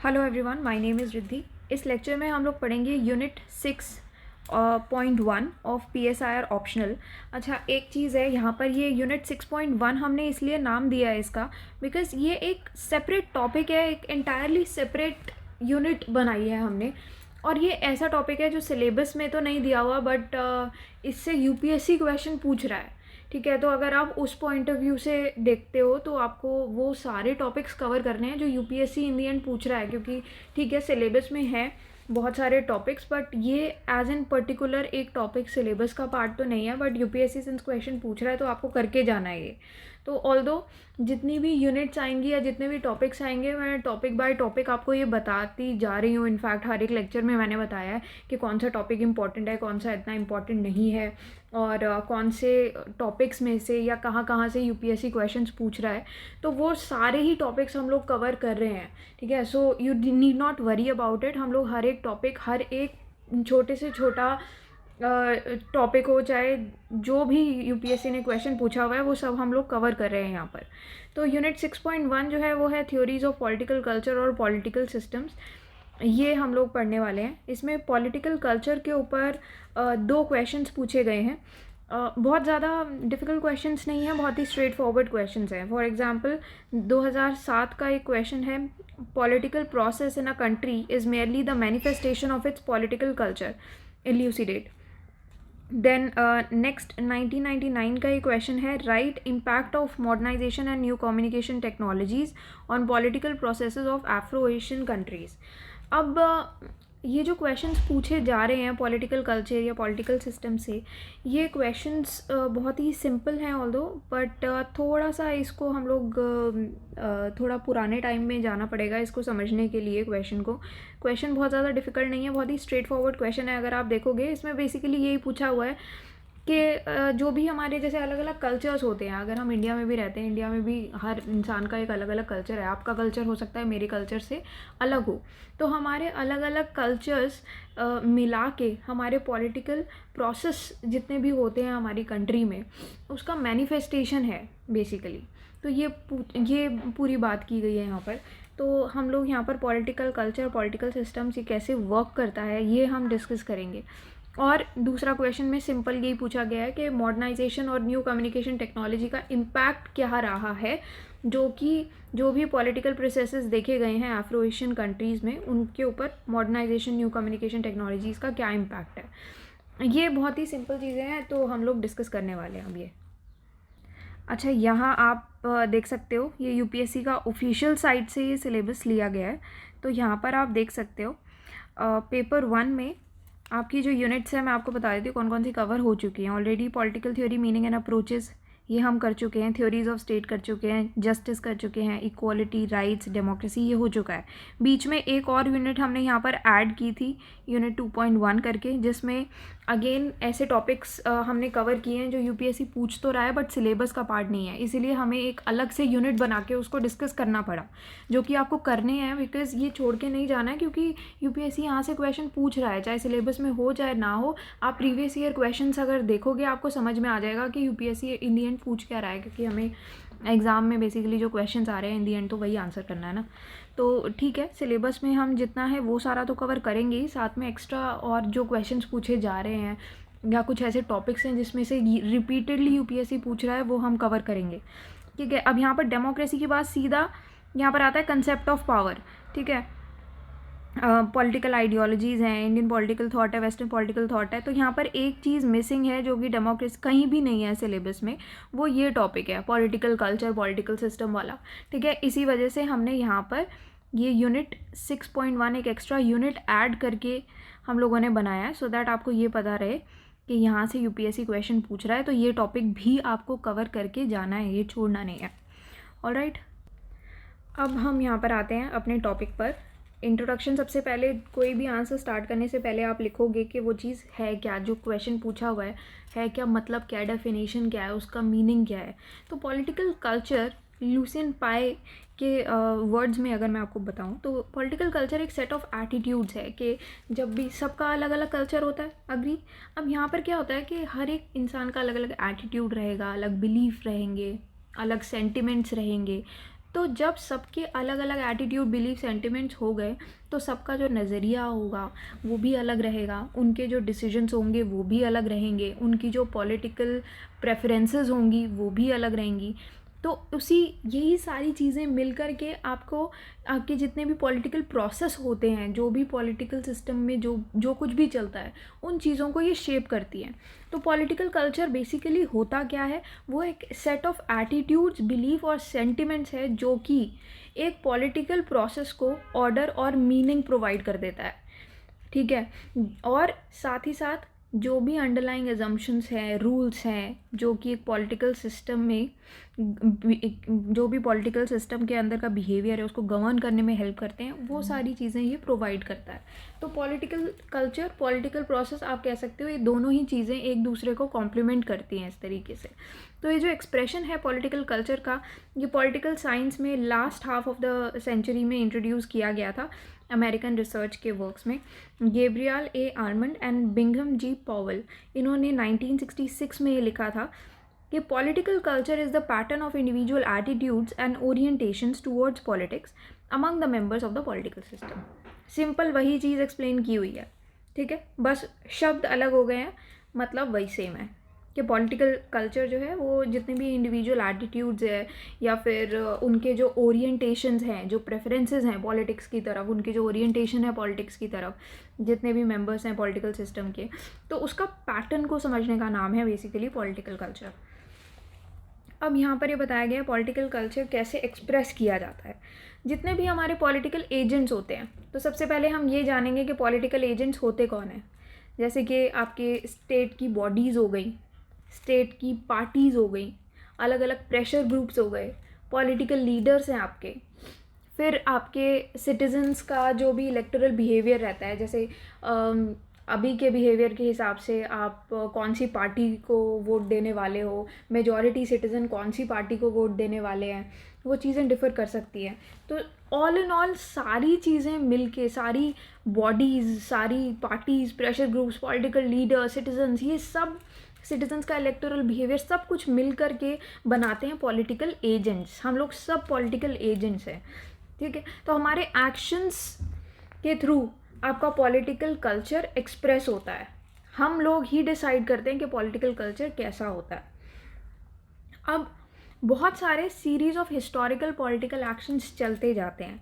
Hello everyone, my name is Riddhi. इस lecture में हम लोग पढ़ेंगे यूनिट 6.1 ऑफ PSIR ऑप्शनल। अच्छा, एक चीज़ है यहाँ पर, ये यूनिट 6.1 हमने इसलिए नाम दिया है इसका बिकॉज़ ये एक सेपरेट टॉपिक है, एक एंटायरली सेपरेट यूनिट बनाई है हमने। और ये ऐसा टॉपिक है जो सिलेबस में तो नहीं दिया हुआ, बट इससे UPSC क्वेश्चन पूछ रहा है। ठीक है, तो अगर आप उस पॉइंट ऑफ व्यू से देखते हो तो आपको वो सारे टॉपिक्स कवर करने हैं जो UPSC इन दी एंड पूछ रहा है। क्योंकि ठीक है, सिलेबस में है बहुत सारे टॉपिक्स, बट ये एज इन पर्टिकुलर एक टॉपिक सिलेबस का पार्ट तो नहीं है, बट UPSC सिंस क्वेश्चन पूछ रहा है तो आपको करके जाना है ये। तो ऑल्दो जितनी भी यूनिट्स आएंगी या जितने भी टॉपिक्स आएंगे, मैं टॉपिक बाय टॉपिक आपको ये बताती जा रही हूँ। इनफैक्ट हर एक लेक्चर में मैंने बताया है कि कौन सा टॉपिक इंपॉर्टेंट है, कौन सा इतना इंपॉर्टेंट नहीं है, और कौन से टॉपिक्स में से या कहाँ कहाँ से UPSC क्वेश्चंस पूछ रहा है। तो वो सारे ही टॉपिक्स हम लोग कवर कर रहे हैं। ठीक है, so you need not worry about it. हम लोग हर एक टॉपिक, हर एक छोटे से छोटा टॉपिक हो, चाहे जो भी UPSC ने क्वेश्चन पूछा हुआ है, वो सब हम लोग कवर कर रहे हैं यहाँ पर। तो यूनिट 6.1 जो है वो है थ्योरीज ऑफ पॉलिटिकल कल्चर और पॉलिटिकल सिस्टम्स। ये हम लोग पढ़ने वाले हैं। इसमें पॉलिटिकल कल्चर के ऊपर 2 क्वेश्चंस पूछे गए हैं। बहुत ज़्यादा डिफ़िकल्ट क्वेश्चंस नहीं है, बहुत ही स्ट्रेट फॉरवर्ड क्वेश्चंस हैं। फॉर एग्जांपल 2007 का एक क्वेश्चन है, political process in a country is merely the manifestation of its political culture, elucidate. Then next 1999 का ये क्वेश्चन है, right impact of modernisation and new communication technologies on political processes of Afro Asian countries. अब ये जो questions पूछे जा रहे हैं पॉलिटिकल कल्चर या पॉलिटिकल सिस्टम से, ये क्वेश्चंस बहुत ही सिंपल हैं ऑल्दो, बट थोड़ा सा इसको हम लोग थोड़ा पुराने टाइम में जाना पड़ेगा इसको समझने के लिए। क्वेश्चन बहुत ज़्यादा डिफ़िकल्ट नहीं है, बहुत ही स्ट्रेट फॉरवर्ड क्वेश्चन है। अगर आप देखोगे इसमें बेसिकली यही पूछा हुआ है कि जो भी हमारे जैसे अलग अलग कल्चर्स होते हैं, अगर हम इंडिया में भी रहते हैं, इंडिया में भी हर इंसान का एक अलग अलग कल्चर है। आपका कल्चर हो सकता है मेरे कल्चर से अलग हो, तो हमारे अलग अलग कल्चर्स मिला के हमारे पॉलिटिकल प्रोसेस जितने भी होते हैं हमारी कंट्री में, उसका मैनिफेस्टेशन है बेसिकली। तो ये पूरी बात की गई है यहाँ पर। तो हम लोग यहाँ पर पॉलिटिकल कल्चर, पॉलिटिकल सिस्टम्स, ये कैसे वर्क करता है, ये हम डिस्कस करेंगे। और दूसरा क्वेश्चन में सिंपल यही पूछा गया है कि मॉडर्नाइजेशन और न्यू कम्युनिकेशन टेक्नोलॉजी का इम्पैक्ट क्या रहा है, जो भी पॉलिटिकल प्रोसेसेस देखे गए हैं एफ्रो एशियन कंट्रीज़ में, उनके ऊपर मॉडर्नाइजेशन, न्यू कम्युनिकेशन टेक्नोलॉजीज़ का क्या इम्पैक्ट है। ये बहुत ही सिंपल चीज़ें हैं, तो हम लोग डिस्कस करने वाले हैं अब ये। अच्छा, यहाँ आप देख सकते हो, ये UPSC का ऑफिशियल साइट से ये सिलेबस लिया गया है। तो यहाँ पर आप देख सकते हो पेपर 1 में आपकी जो यूनिट्स है, मैं आपको बता देती हूँ कौन कौन सी कवर हो चुकी हैं already. Political theory, meaning and approaches, ये हम कर चुके हैं। थ्योरीज ऑफ स्टेट कर चुके हैं, जस्टिस कर चुके हैं, इक्वालिटी, राइट्स, डेमोक्रेसी, ये हो चुका है। बीच में एक और यूनिट हमने यहाँ पर ऐड की थी, यूनिट 2.1 करके, जिसमें अगेन ऐसे टॉपिक्स हमने कवर किए हैं जो UPSC पूछ तो रहा है बट सिलेबस का पार्ट नहीं है, इसीलिए हमें एक अलग से यूनिट बना के उसको डिस्कस करना पड़ा, जो कि आपको करने हैं बिकॉज ये छोड़ के नहीं जाना है। क्योंकि UPSC यहाँ से क्वेश्चन पूछ रहा है, चाहे सिलेबस में हो चाहे ना हो। आप प्रीवियस ईयर क्वेश्चंस अगर देखोगे आपको समझ में आ जाएगा कि UPSC इन दी एंड पूछ क्या रहा है, क्योंकि हमें एग्ज़ाम में बेसिकली जो क्वेश्चंस आ रहे हैं इन दी एंड तो वही आंसर करना है ना। तो ठीक है, सिलेबस में हम जितना है वो सारा तो कवर करेंगे ही, साथ में एक्स्ट्रा और जो क्वेश्चंस पूछे जा रहे हैं या कुछ ऐसे टॉपिक्स हैं जिसमें से रिपीटेडली UPSC पूछ रहा है, वो हम कवर करेंगे। ठीक है, अब यहाँ पर डेमोक्रेसी के बाद सीधा यहाँ पर आता है कंसेप्ट ऑफ पावर। ठीक है, पॉलिटिकल आइडियोलॉजीज़ हैं, इंडियन पॉलिटिकल थॉट है, वेस्टर्न पॉलिटिकल थॉट है। तो यहाँ पर एक चीज़ मिसिंग है जो कि डेमोक्रेसी कहीं भी नहीं है सिलेबस में, वो ये टॉपिक है पॉलिटिकल कल्चर, पॉलिटिकल सिस्टम वाला। ठीक है, इसी वजह से हमने यहाँ पर ये यूनिट 6.1 एक एक्स्ट्रा यूनिट ऐड करके हम लोगों ने बनाया है, सो दैट आपको ये पता रहे कि यहाँ से UPSC क्वेश्चन पूछ रहा है तो ये टॉपिक भी आपको कवर करके जाना है, ये छोड़ना नहीं है। ऑलराइट, अब हम यहाँ पर आते हैं अपने टॉपिक पर। इंट्रोडक्शन, सबसे पहले कोई भी आंसर स्टार्ट करने से पहले आप लिखोगे कि वो चीज़ है क्या, जो क्वेश्चन पूछा हुआ है क्या, मतलब क्या है, डेफिनेशन क्या है, उसका मीनिंग क्या है। तो पॉलिटिकल कल्चर, लुसियन पाए के वर्ड्स में अगर मैं आपको बताऊं तो पॉलिटिकल कल्चर एक सेट ऑफ एटीट्यूड्स है कि जब भी सबका अलग अलग कल्चर होता है, अग्री। अब यहाँ पर क्या होता है कि हर एक इंसान का अलग अलग एटीट्यूड रहेगा, अलग बिलीफ रहेंगे, अलग सेंटिमेंट्स रहेंगे। तो जब सबके अलग अलग एटीट्यूड, बिलीफ, सेंटिमेंट्स हो गए तो सबका जो नज़रिया होगा वो भी अलग रहेगा, उनके जो डिसीजंस होंगे वो भी अलग रहेंगे, उनकी जो पॉलिटिकल प्रेफरेंसेस होंगी वो भी अलग रहेंगी। तो यही सारी चीज़ें मिल कर के आपको आपके जितने भी पॉलिटिकल प्रोसेस होते हैं, जो भी पॉलिटिकल सिस्टम में जो जो कुछ भी चलता है, उन चीज़ों को ये शेप करती हैं। तो पॉलिटिकल कल्चर बेसिकली होता क्या है, वो एक सेट ऑफ एटीट्यूड्स, बिलीफ और सेंटिमेंट्स है जो कि एक पॉलिटिकल प्रोसेस को ऑर्डर और मीनिंग प्रोवाइड कर देता है, ठीक है। और साथ ही साथ जो भी अंडरलाइंग एजम्पशंस हैं, रूल्स हैं, जो कि एक पॉलिटिकल सिस्टम में जो भी पॉलिटिकल सिस्टम के अंदर का बिहेवियर है उसको गवर्न करने में हेल्प करते हैं, वो सारी चीज़ें ये प्रोवाइड करता है। तो पॉलिटिकल कल्चर, पॉलिटिकल प्रोसेस आप कह सकते हो, ये दोनों ही चीज़ें एक दूसरे को कॉम्प्लीमेंट करती हैं इस तरीके से। तो ये जो एक्सप्रेशन है पॉलिटिकल कल्चर का, ये पॉलिटिकल साइंस में last half of the century में इंट्रोड्यूस किया गया था अमेरिकन रिसर्च के वर्क्स में। Gabriel A Almond and Bingham G Powell, इन्होंने 1966 में ये लिखा था कि political culture is the pattern of individual attitudes and orientations towards politics among the members of the political system. Simple वही चीज़ एक्सप्लेन की हुई है, ठीक है, बस शब्द अलग हो गए हैं, मतलब वही सेम है कि पॉलिटिकल कल्चर जो है वो जितने भी इंडिविजुअल एटीट्यूड्स है या फिर उनके जो ओरिएंटेशंस हैं, जो प्रेफरेंसेस हैं पॉलिटिक्स की तरफ, उनके जो ओरिएंटेशन है पॉलिटिक्स की तरफ, जितने भी मेंबर्स हैं पॉलिटिकल सिस्टम के, तो उसका पैटर्न को समझने का नाम है बेसिकली पॉलिटिकल कल्चर। अब यहाँ पर ये बताया गया है पॉलिटिकल कल्चर कैसे एक्सप्रेस किया जाता है। जितने भी हमारे पॉलिटिकल एजेंट्स होते हैं, तो सबसे पहले हम ये जानेंगे कि पॉलिटिकल एजेंट्स होते कौन हैं। जैसे कि आपके स्टेट की बॉडीज़ हो गई, स्टेट की पार्टीज़ हो गई, अलग अलग प्रेशर ग्रुप्स हो गए, पॉलिटिकल लीडर्स हैं आपके, फिर आपके सिटीजन्स का जो भी इलेक्टोरल बिहेवियर रहता है, जैसे अभी के बिहेवियर के हिसाब से आप कौन सी पार्टी को वोट देने वाले हो, मेजॉरिटी सिटीज़न कौन सी पार्टी को वोट देने वाले हैं, वो चीज़ें डिफ़र कर सकती हैं। तो ऑल इन ऑल सारी चीज़ें मिल के, सारी बॉडीज़, सारी parties, pressure groups, political leader, citizens, ये सब सिटीजन्स का इलेक्टोरल बिहेवियर सब कुछ मिल कर के बनाते हैं पॉलिटिकल एजेंट्स। हम लोग सब पॉलिटिकल एजेंट्स हैं, ठीक है। तो हमारे एक्शंस के थ्रू आपका पॉलिटिकल कल्चर एक्सप्रेस होता है। हम लोग ही डिसाइड करते हैं कि पॉलिटिकल कल्चर कैसा होता है। अब बहुत सारे series of historical political actions चलते जाते हैं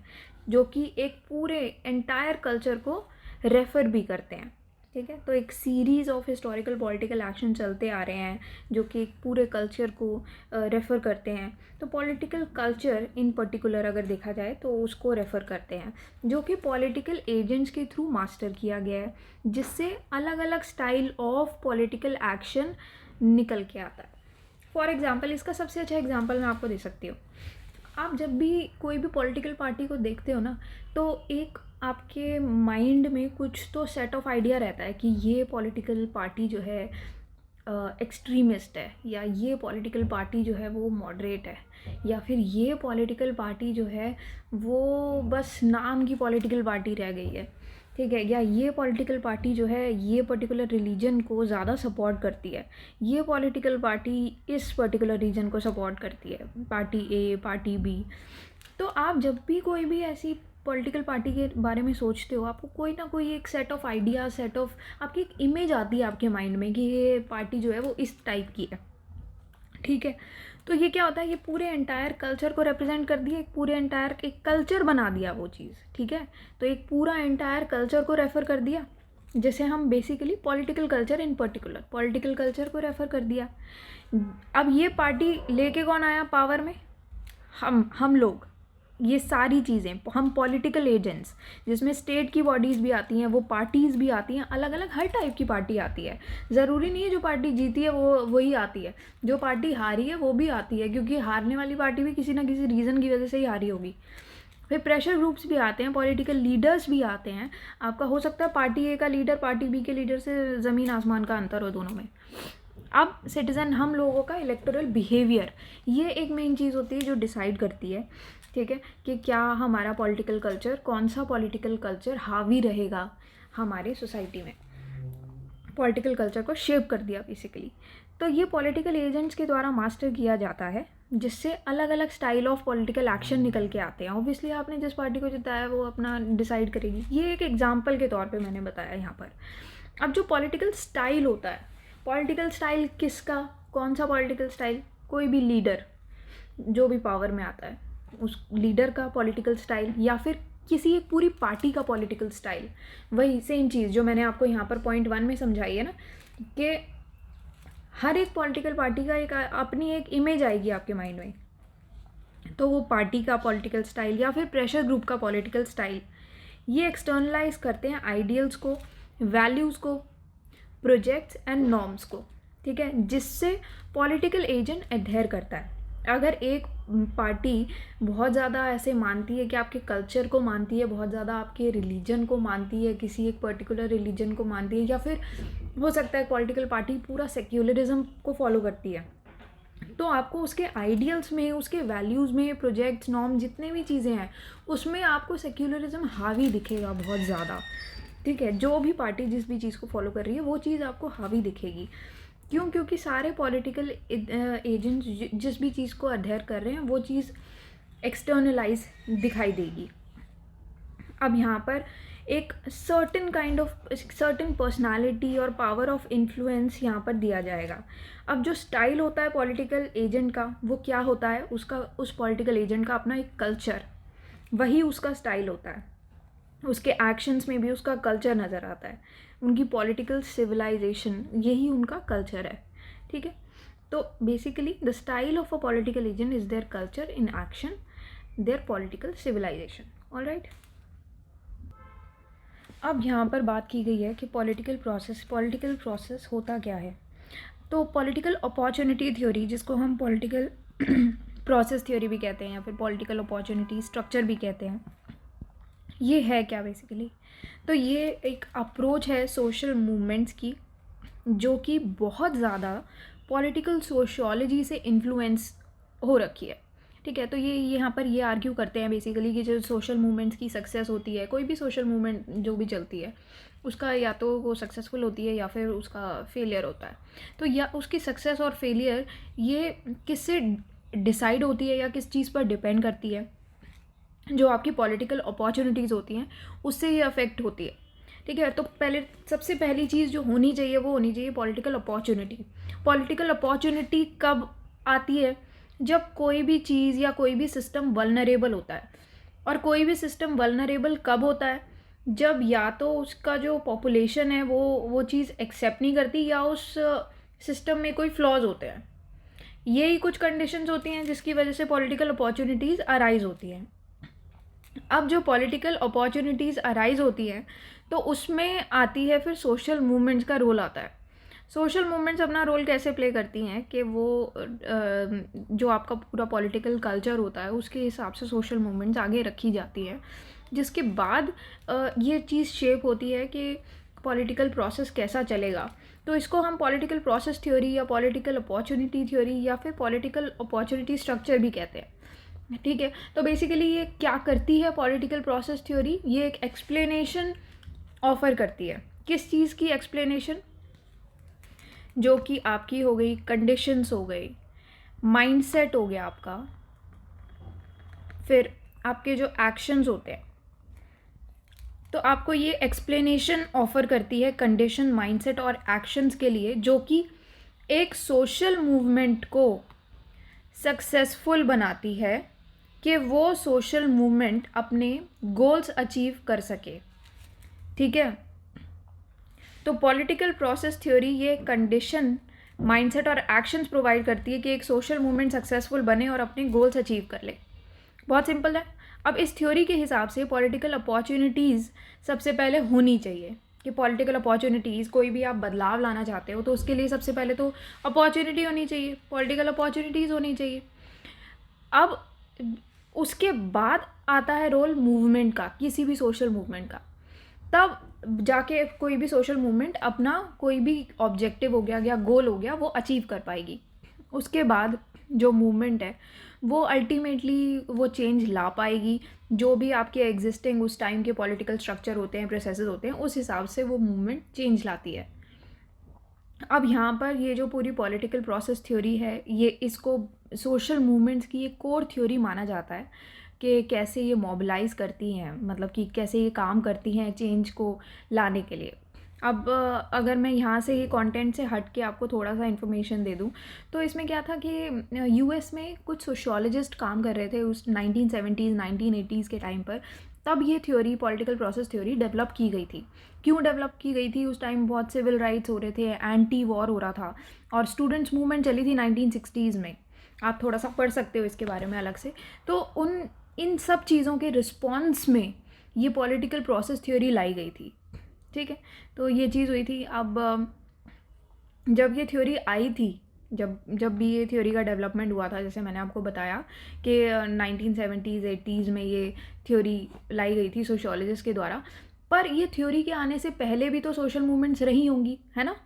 जो कि एक पूरे एंटायर कल्चर को रेफ़र भी करते हैं, ठीक है। तो एक series of historical political action चलते आ रहे हैं जो कि एक पूरे कल्चर को रेफ़र करते हैं। तो पॉलिटिकल कल्चर इन पर्टिकुलर अगर देखा जाए तो उसको रेफ़र करते हैं, जो कि पॉलिटिकल एजेंट्स के थ्रू मास्टर किया गया है, जिससे अलग अलग स्टाइल ऑफ पॉलिटिकल एक्शन निकल के आता है। फॉर एग्ज़ाम्पल, इसका सबसे अच्छा एग्जाम्पल मैं आपको दे सकती हूँ। आप जब भी कोई भी पॉलिटिकल पार्टी को देखते हो ना, तो एक आपके माइंड में कुछ तो सेट ऑफ आइडिया रहता है कि ये पॉलिटिकल पार्टी जो है एक्सट्रीमिस्ट है, या ये पॉलिटिकल पार्टी जो है वो मॉडरेट है, या फिर ये पॉलिटिकल पार्टी जो है वो बस नाम की पॉलिटिकल पार्टी रह गई है, ठीक है, या ये पॉलिटिकल पार्टी जो है ये पर्टिकुलर रिलीजन को ज़्यादा सपोर्ट करती है, ये पॉलिटिकल पार्टी इस पर्टिकुलर रीजन को सपोर्ट करती है, पार्टी ए, पार्टी बी। तो आप जब भी कोई भी ऐसी पॉलिटिकल पार्टी के बारे में सोचते हो, आपको कोई ना कोई एक set of idea, set of आपकी एक इमेज आती है आपके माइंड में कि ये पार्टी जो है वो इस टाइप की है, ठीक है। तो ये क्या होता है, ये पूरे एंटायर कल्चर को रिप्रेजेंट कर दिया, एक पूरे एंटायर एक कल्चर बना दिया वो चीज़, ठीक है। तो एक पूरा एंटायर कल्चर को रेफ़र कर दिया, जैसे हम basically political culture in particular political culture को रेफ़र कर दिया। अब ये पार्टी लेके कौन आया पावर में? हम लोग, ये सारी चीज़ें, हम पॉलिटिकल एजेंट्स, जिसमें स्टेट की बॉडीज़ भी आती हैं, वो पार्टीज़ भी आती हैं, अलग अलग हर टाइप की पार्टी आती है। ज़रूरी नहीं है जो पार्टी जीती है वो वही आती है, जो पार्टी हारी है वो भी आती है, क्योंकि हारने वाली पार्टी भी किसी ना किसी रीज़न की वजह से ही हारी होगी। फिर प्रेशर ग्रुप्स भी आते हैं, पॉलिटिकल लीडर्स भी आते हैं। आपका हो सकता है पार्टी ए का लीडर पार्टी बी के लीडर से ज़मीन आसमान का अंतर हो दोनों में। अब सिटीज़न, हम लोगों का इलेक्टोरल बिहेवियर, ये एक मेन चीज़ होती है जो डिसाइड करती है, ठीक है, कि क्या हमारा पॉलिटिकल कल्चर, कौन सा पॉलिटिकल कल्चर हावी रहेगा हमारे सोसाइटी में। पॉलिटिकल कल्चर को शेप कर दिया बेसिकली। तो ये पॉलिटिकल एजेंट्स के द्वारा मास्टर किया जाता है जिससे अलग अलग स्टाइल ऑफ पॉलिटिकल एक्शन निकल के आते हैं। ऑब्वियसली आपने जिस पार्टी को जिताया वो अपना डिसाइड करेगी, ये एक एग्जाम्पल के तौर पे मैंने बताया यहाँ पर। अब जो पॉलिटिकल स्टाइल होता है, पॉलिटिकल स्टाइल किसका, कौन सा पॉलिटिकल स्टाइल, कोई भी लीडर जो भी पावर में आता है उस लीडर का पॉलिटिकल स्टाइल, या फिर किसी एक पूरी पार्टी का पॉलिटिकल स्टाइल। वही सेम चीज़ जो मैंने आपको यहाँ पर पॉइंट 1 में समझाई है ना, कि हर एक पॉलिटिकल पार्टी का एक अपनी एक इमेज आएगी आपके माइंड में, तो वो पार्टी का पॉलिटिकल स्टाइल या फिर प्रेशर ग्रुप का पॉलिटिकल स्टाइल, ये एक्सटर्नलाइज करते हैं आइडियल्स को, वैल्यूज़ को, प्रोजेक्ट्स एंड नॉर्म्स को, ठीक है, जिससे पॉलिटिकल एजेंट एडहेयर करता है। अगर एक पार्टी बहुत ज़्यादा ऐसे मानती है कि आपके कल्चर को मानती है, बहुत ज़्यादा आपके रिलीजन को मानती है, किसी एक पर्टिकुलर रिलीजन को मानती है, या फिर हो सकता है पॉलिटिकल पार्टी पूरा सेक्युलरिज्म को फॉलो करती है, तो आपको उसके आइडियल्स में, उसके वैल्यूज़ में, प्रोजेक्ट्स, नॉर्म, जितने भी चीज़ें हैं उसमें आपको सेक्युलरिज्म हावी दिखेगा बहुत ज़्यादा, ठीक है। जो भी पार्टी जिस भी चीज़ को फॉलो कर रही है वो चीज़ आपको हावी दिखेगी। क्यों? क्योंकि सारे पॉलिटिकल एजेंट्स जिस भी चीज़ को अडहेयर कर रहे हैं वो चीज़ एक्सटर्नलाइज दिखाई देगी। अब यहाँ पर एक सर्टेन पर्सनालिटी और पावर ऑफ इन्फ्लुएंस यहाँ पर दिया जाएगा। अब जो स्टाइल होता है पॉलिटिकल एजेंट का, वो क्या होता है, उसका, उस पॉलिटिकल एजेंट का अपना एक कल्चर, वही उसका स्टाइल होता है। उसके एक्शंस में भी उसका कल्चर नज़र आता है, उनकी पॉलिटिकल सिविलाइजेशन, यही उनका कल्चर है, ठीक है। तो basically the style of a political agent is their culture in action, their political civilisation. Alright, अब यहाँ पर बात की गई है कि पॉलिटिकल प्रोसेस होता क्या है। तो पॉलिटिकल अपॉर्चुनिटी थ्योरी, जिसको हम पॉलिटिकल प्रोसेस थ्योरी भी कहते हैं या फिर पॉलिटिकल अपॉर्चुनिटी स्ट्रक्चर भी कहते हैं, ये है क्या बेसिकली। तो ये एक अप्रोच है सोशल मूवमेंट्स की, जो कि बहुत ज़्यादा पॉलिटिकल सोशियोलॉजी से इन्फ्लुएंस हो रखी है, ठीक है। तो ये यहाँ पर ये आर्ग्यू करते हैं बेसिकली कि जो सोशल मूवमेंट्स की सक्सेस होती है, कोई भी सोशल मूवमेंट जो भी चलती है, उसका या तो वो सक्सेसफुल होती है या फिर उसका फेलियर होता है। तो या उसकी सक्सेस और फेलियर ये किससे डिसाइड होती है या किस चीज़ पर डिपेंड करती है, जो आपकी पॉलिटिकल अपॉर्चुनिटीज़ होती हैं उससे ये अफेक्ट होती है, ठीक है। तो पहले सबसे पहली चीज़ जो होनी चाहिए वो होनी चाहिए पॉलिटिकल अपॉर्चुनिटी। पॉलिटिकल अपॉर्चुनिटी कब आती है? जब कोई भी चीज़ या कोई भी सिस्टम वल्नरेबल होता है। और कोई भी सिस्टम वल्नरेबल कब होता है? जब या तो उसका जो पॉपुलेशन है वो चीज़ एक्सेप्ट नहीं करती, या उस सिस्टम में कोई फ्लॉज होते हैं। यही कुछ कंडीशंस होती हैं जिसकी वजह से पॉलिटिकल अपॉर्चुनिटीज़ अराइज होती हैं। अब जो पॉलिटिकल अपॉर्चुनिटीज़ अराइज होती हैं तो उसमें आती है फिर सोशल मूवमेंट्स का रोल आता है। सोशल मूवमेंट्स अपना रोल कैसे प्ले करती हैं कि वो जो आपका पूरा पॉलिटिकल कल्चर होता है उसके हिसाब से सोशल मूवमेंट्स आगे रखी जाती हैं, जिसके बाद ये चीज़ शेप होती है कि पॉलिटिकल प्रोसेस कैसा चलेगा। तो इसको हम पॉलिटिकल प्रोसेस थ्योरी या पॉलिटिकल अपॉर्चुनिटी थ्योरी या फिर पॉलिटिकल अपॉर्चुनिटी स्ट्रक्चर भी कहते हैं, ठीक है। तो बेसिकली ये क्या करती है पॉलिटिकल प्रोसेस थ्योरी? ये एक एक्सप्लेनेशन ऑफर करती है। किस चीज़ की एक्सप्लेनेशन? जो कि आपकी हो गई कंडीशंस, हो गई माइंडसेट, हो गया आपका, फिर आपके जो एक्शंस होते हैं। तो आपको ये एक्सप्लेनेशन ऑफर करती है कंडीशन, माइंडसेट और एक्शंस के लिए, जो कि एक सोशल मूवमेंट को सक्सेसफुल बनाती है कि वो सोशल मूवमेंट अपने गोल्स अचीव कर सके, ठीक है। तो पॉलिटिकल प्रोसेस थ्योरी ये कंडीशन, माइंडसेट और एक्शंस प्रोवाइड करती है कि एक सोशल मूवमेंट सक्सेसफुल बने और अपने गोल्स अचीव कर ले। बहुत सिंपल है। अब इस थ्योरी के हिसाब से पॉलिटिकल अपॉर्चुनिटीज़ सबसे पहले होनी चाहिए, कि पॉलिटिकल अपॉर्चुनिटीज़, कोई भी आप बदलाव लाना चाहते हो तो उसके लिए सबसे पहले तो अपॉर्चुनिटी होनी चाहिए, पॉलिटिकल अपॉर्चुनिटीज़ होनी चाहिए। अब उसके बाद आता है रोल मूवमेंट का, किसी भी सोशल मूवमेंट का। तब जाके कोई भी सोशल मूवमेंट अपना कोई भी ऑब्जेक्टिव हो गया या गोल हो गया वो अचीव कर पाएगी। उसके बाद जो मूवमेंट है वो अल्टीमेटली वो चेंज ला पाएगी, जो भी आपके एग्जिस्टिंग उस टाइम के पॉलिटिकल स्ट्रक्चर होते हैं, प्रोसेसेस होते हैं, उस हिसाब से वो मूवमेंट चेंज लाती है। अब यहाँ पर ये जो पूरी पॉलिटिकल प्रोसेस थ्योरी है, ये इसको सोशल मूवमेंट्स की एक कोर थ्योरी माना जाता है कि कैसे ये मोबिलाइज़ करती हैं, मतलब कि कैसे ये काम करती हैं चेंज को लाने के लिए। अब अगर मैं यहाँ से ये कंटेंट से हट के आपको थोड़ा सा इन्फॉर्मेशन दे दूँ, तो इसमें क्या था कि यूएस में कुछ सोशियोलॉजिस्ट काम कर रहे थे उस 1970s 1980s के टाइम पर। तब ये theory, political process theory develop की गई थी। क्यों डेवलप की गई थी? उस टाइम बहुत सिविल राइट्स हो रहे थे, एंटी वॉर हो रहा था, और स्टूडेंट्स मूवमेंट चली थी 1960s में। आप थोड़ा सा पढ़ सकते हो इसके बारे में अलग से। तो इन सब चीज़ों के रिस्पॉन्स में ये पॉलिटिकल प्रोसेस थ्योरी लाई गई थी। ठीक है, तो ये चीज़ हुई थी। अब जब ये थ्योरी आई थी, जब जब भी ये थ्योरी का डेवलपमेंट हुआ था, जैसे मैंने आपको बताया कि 1970s 80s में ये थ्योरी लाई गई थी सोशियोलॉजिस्ट के द्वारा। पर ये थ्योरी के आने से पहले भी तो सोशल मूवमेंट्स रही होंगी, है ना?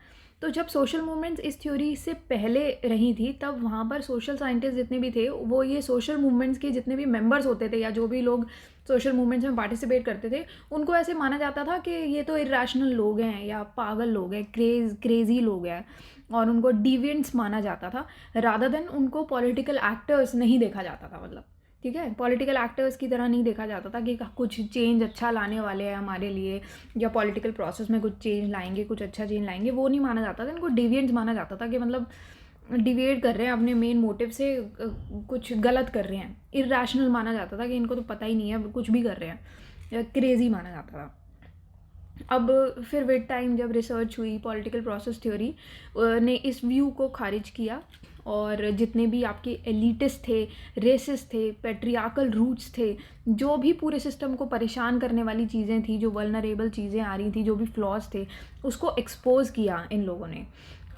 तो जब सोशल मूवमेंट्स इस थ्योरी से पहले रही थी, तब वहाँ पर सोशल साइंटिस्ट जितने भी थे, वो ये सोशल मूवमेंट्स के जितने भी मेंबर्स होते थे या जो भी लोग सोशल मूवमेंट्स में पार्टिसिपेट करते थे, उनको ऐसे माना जाता था कि ये तो इरेशनल लोग हैं या पागल लोग हैं, क्रेजी लोग हैं, और उनको डिविएंट्स माना जाता था, रादर देन उनको पॉलिटिकल एक्टर्स नहीं देखा जाता था। मतलब ठीक है, पॉलिटिकल एक्टर्स की तरह नहीं देखा जाता था कि कुछ चेंज अच्छा लाने वाले हैं हमारे लिए, या पॉलिटिकल प्रोसेस में कुछ चेंज लाएंगे, कुछ अच्छा चेंज लाएंगे, वो नहीं माना जाता था। इनको डिविएंट्स माना जाता था कि मतलब डिविएट कर रहे हैं अपने मेन मोटिव से, कुछ गलत कर रहे हैं। इरेशनल माना जाता था कि इनको तो पता ही नहीं है, कुछ भी कर रहे हैं, या क्रेजी माना जाता था। अब फिर विद टाइम जब रिसर्च हुई, पॉलिटिकल प्रोसेस थ्योरी ने इस व्यू को खारिज किया, और जितने भी आपके एलिटिस्ट थे, रेसिस्ट थे, पेट्रियार्कल रूट्स थे, जो भी पूरे सिस्टम को परेशान करने वाली चीज़ें थी, जो वल्नरेबल चीज़ें आ रही थी, जो भी फ्लॉज थे, उसको एक्सपोज किया इन लोगों ने।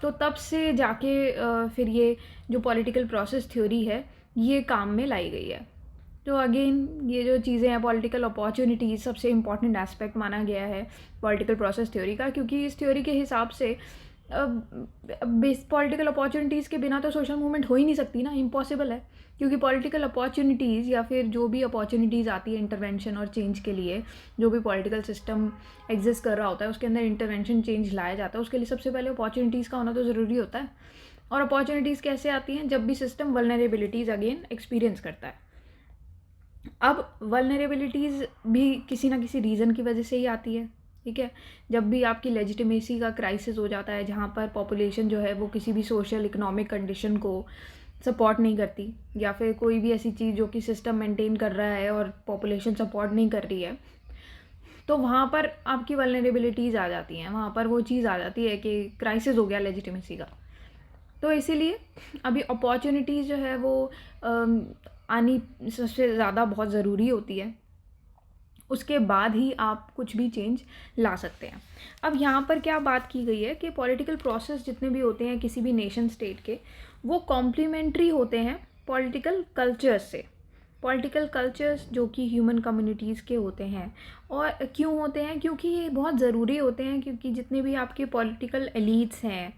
तो तब से जाके फिर ये जो पॉलिटिकल प्रोसेस थ्योरी है, ये काम में लाई गई है। तो अगेन ये जो चीज़ें हैं, पॉलिटिकल अपॉर्चुनिटीज़ सबसे इम्पॉर्टेंट एस्पेक्ट माना गया है पॉलिटिकल प्रोसेस थ्योरी का, क्योंकि इस थ्योरी के हिसाब से पॉलिटिकल अपॉर्चुनिटीज़ के बिना तो सोशल मूवमेंट हो ही नहीं सकती ना, इम्पॉसिबल है। क्योंकि पॉलिटिकल अपॉर्चुनिटीज़ या फिर जो भी अपॉर्चुनिटीज़ आती है इंटरवेंशन और चेंज के लिए, जो भी पॉलिटिकल सिस्टम एग्जिस्ट कर रहा होता है उसके अंदर इंटरवेंशन चेंज लाया जाता है, उसके लिए सबसे पहले अपॉर्चुनिटीज़ का होना तो ज़रूरी होता है। और अपॉर्चुनिटीज़ कैसे आती हैं? जब भी सिस्टम वल्नरेबिलिटीज़ अगेन एक्सपीरियंस करता है। अब वल्नरेबिलिटीज़ भी किसी ना किसी रीज़न की वजह से ही आती है। ठीक है, जब भी आपकी लेजिटिमेसी का क्राइसिस हो जाता है, जहाँ पर पॉपुलेशन जो है वो किसी भी सोशल इकोनॉमिक कंडीशन को सपोर्ट नहीं करती, या फिर कोई भी ऐसी चीज़ जो कि सिस्टम मेंटेन कर रहा है और पॉपुलेशन सपोर्ट नहीं कर रही है, तो वहाँ पर आपकी वल्नरेबिलिटीज़ आ जाती हैं। वहाँ पर वो चीज़ आ जाती है कि क्राइसिस हो गया लेजिटिमेसी का। तो इसीलिए अभी अपॉर्चुनिटीज़ जो है वो आनी सबसे ज़्यादा बहुत ज़रूरी होती है। उसके बाद ही आप कुछ भी चेंज ला सकते हैं। अब यहाँ पर क्या बात की गई है कि पॉलिटिकल प्रोसेस जितने भी होते हैं किसी भी नेशन स्टेट के, वो कॉम्प्लीमेंट्री होते हैं पॉलिटिकल कल्चर्स से। पॉलिटिकल कल्चर्स जो कि ह्यूमन कम्युनिटीज़ के होते हैं। और क्यों होते हैं? क्योंकि ये बहुत ज़रूरी होते हैं, क्योंकि जितने भी आपके पॉलिटिकल एलीट्स हैं,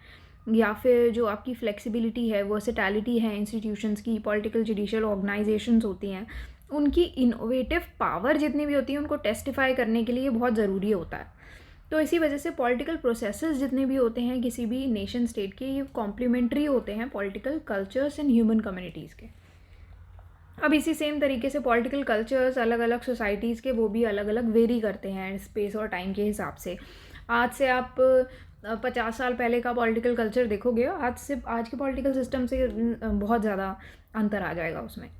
या फिर जो आपकी फ्लेक्सिबिलिटी है, वर्सेटैलिटी है इंस्टीट्यूशंस की, पॉलिटिकल जुडिशियल ऑर्गेनाइजेशंस होती हैं, उनकी इनोवेटिव पावर जितनी भी होती है उनको टेस्टिफाई करने के लिए बहुत ज़रूरी होता है। तो इसी वजह से पॉलिटिकल प्रोसेसेस जितने भी होते हैं किसी भी नेशन स्टेट के, ये कॉम्प्लीमेंट्री होते हैं political cultures and human communities के। अब इसी सेम तरीके से पॉलिटिकल कल्चर्स अलग अलग सोसाइटीज़ के, वो भी अलग अलग वेरी करते हैं स्पेस और टाइम के हिसाब से। आज से आप 50 साल पहले का पॉलिटिकल कल्चर देखोगे, आज के पॉलिटिकल सिस्टम से बहुत ज़्यादा अंतर आ जाएगा उसमें।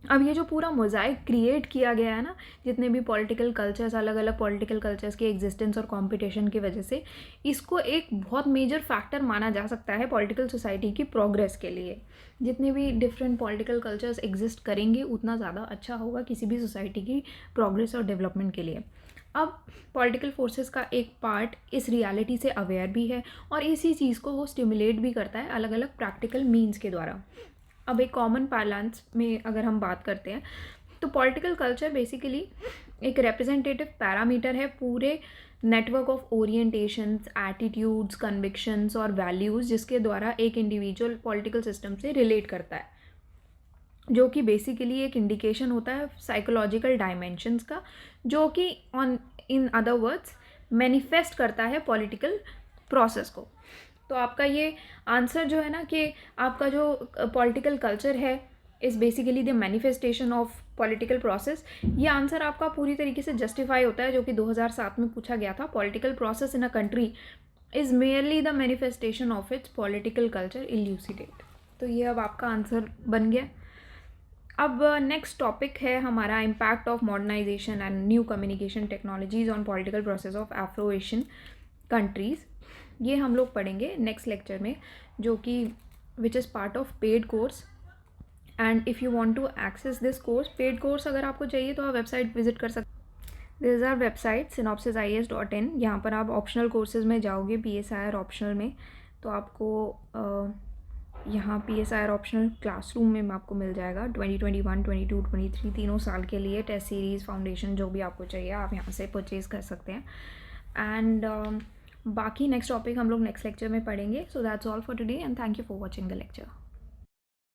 अब ये जो पूरा मोज़ाइक क्रिएट किया गया है ना, जितने भी पॉलिटिकल कल्चर्स, अलग अलग पॉलिटिकल कल्चर्स के एग्जिस्टेंस और कंपटीशन की वजह से, इसको एक बहुत मेजर फैक्टर माना जा सकता है पॉलिटिकल सोसाइटी की प्रोग्रेस के लिए। जितने भी डिफरेंट पॉलिटिकल कल्चर्स एग्जिस्ट करेंगे, उतना ज़्यादा अच्छा होगा किसी भी सोसाइटी की प्रोग्रेस और डेवलपमेंट के लिए। अब पॉलिटिकल फोर्सेस का एक पार्ट इस रियलिटी से अवेयर भी है, और इसी चीज़ को वो स्टिमुलेट भी करता है अलग अलग प्रैक्टिकल मीन्स के द्वारा। अब एक कॉमन पार्लेंस में अगर हम बात करते हैं, तो पॉलिटिकल कल्चर बेसिकली एक रिप्रेजेंटेटिव पैरामीटर है पूरे network of orientations, attitudes, convictions और वैल्यूज़, जिसके द्वारा एक इंडिविजुअल पॉलिटिकल सिस्टम से रिलेट करता है, जो कि बेसिकली एक इंडिकेशन होता है साइकोलॉजिकल डायमेंशंस का, जो कि इन अदर वर्ड्स मैनिफेस्ट करता है पॉलिटिकल प्रोसेस को। तो आपका ये आंसर जो है ना कि आपका जो पॉलिटिकल कल्चर है is basically the manifestation of political process, ये आंसर आपका पूरी तरीके से जस्टिफाई होता है, जो कि 2007 में पूछा गया था। Political process in a country is merely the manifestation of its political culture इल्यूसिडेट। तो ये अब आपका आंसर बन गया। अब नेक्स्ट टॉपिक है हमारा impact of modernisation and new communication technologies on political process of Afro Asian countries. ये हम लोग पढ़ेंगे नेक्स्ट लेक्चर में, जो कि which is part of paid course. And if you want to access this course, paid course अगर आपको चाहिए तो आप वेबसाइट विजिट कर सकते। This is our website synopsisis.in। यहाँ पर आप ऑप्शनल कोर्सेज में जाओगे, PSIR ऑप्शनल में, तो आपको यहाँ PSIR ऑप्शनल क्लासरूम में आपको मिल जाएगा 2021, 22, 23 तीनों साल के लिए टेस्ट सीरीज़, फाउंडेशन, जो भी आपको चाहिए आप यहाँ से परचेज़ कर सकते हैं। एंड बाकी नेक्स्ट टॉपिक हम लोग नेक्स्ट लेक्चर में पढ़ेंगे। So that's all for today and thank you for watching the lecture.